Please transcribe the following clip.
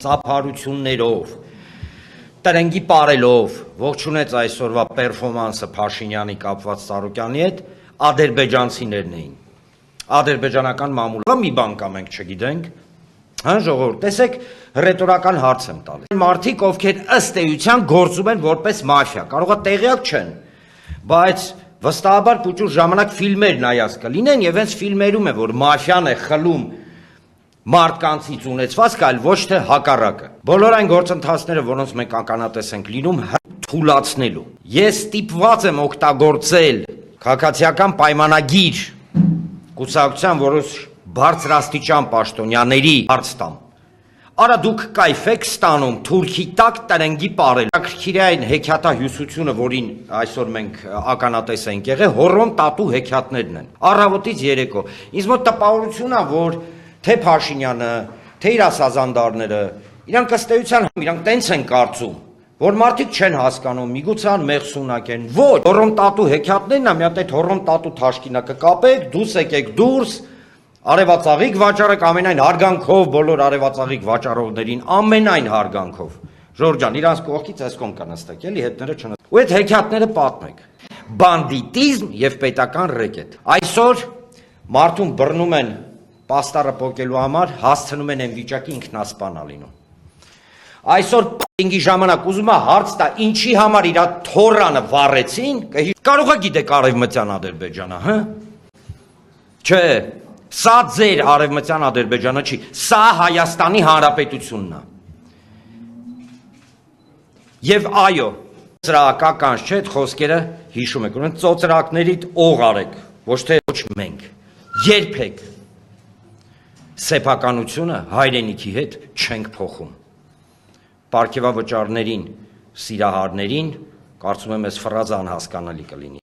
ծափարություններով, տրենգի պարելով, ողջունեց այսօրվա պերֆորմանսը Փաշինյանի կապված Սարոկյանի հետ, ադրբեջանցիներն էին, ադրբեջանական մամուլը, մի բան կա մենք չգիտենք, հա ժողովուրդ, տեսեք, ռետորական հարց եմ տալիս, մարդիկ, ովքեր ըստ էության գործում են որպես մաֆիա, կարող է տեղյակ չեն, բայց վստահաբար փուճուր ժամանակ ֆիլմեր նայած կլինեն եւ հենց ֆիլմերում է որ մաֆիան է խլում մարդկանցից ունեցվածք, այլ ոչ թե հակառակը։ Բոլոր այն գործընթացները, որոնց մենք ականատես ենք լինում, թուլացնելու։ Ես ստիպված եմ օգտագործել քաղաքացիական պայմանագիր կուսակցության որոշ բարձրաստիճան պաշտոնյաների հարց տամ։ Արա դուք կայֆ եք ստանում Թուրքի տակ տրենգի պարել։ Քրքիրային հեքիաթահյուսությունը, որին այսօր մենք ականատես ենք եղել, հոռոմ տատու հեքիաթներն են։ Առավոտից երեկո։ Ինձ մոտ տպավորություն է, որ թե Փաշինյանը, թե իր ասազանդարները, իրանք ըստ էության իրանք տենց են կարծում, որ մարդիկ չեն հասկանում, միգուցե մեղսունակ են։ Ոչ, հոռոմ տատու հեքիաթներն է, մի հատ այդ հոռոմ տատու թաշկինակը կապեք, դուս եկեք դուրս, արևածաղիկ վաճառեք ամենայն հարգանքով բոլոր արևածաղիկ վաճառողներին, ամենայն հարգանքով։ Ժորժ ջան, իրանց կողքից այս կողմ կնստեք, էլի հետները չնստեք։ Ու այդ հեքիաթները պատմեք։ Բանդիտիզմ եւ պետական ռեկետ։ Այսօր մարդուն բռնում են պաստառը պոկելու համար, հասցնում են այն վիճակի ինքնասպան լինում։ Այսօր պինգի ժամանակ ուզում է հարց տա, ինչի համար իր թորանը վառեցին, կարող է գիտեք արևմտյան Ադրբեջանը, հա։ Չէ, սա ձեր արևմտյան Ադրբեջանը չի, սա Հայաստանի Հանրապետությունն է։ Եվ այո, ծրակականջ չէ, այդ խոսքերը հիշում եք, ուրեմն ծոծրակներիդ օղ արեք, ոչ թե ոչ մենք։ Երբեք սեփականությունը հայրենիքի հետ չենք փոխում։ Պարգևավճարներին, սիրահարներին, կարծում եմ այս ֆրազը անհասկանալի կլինի։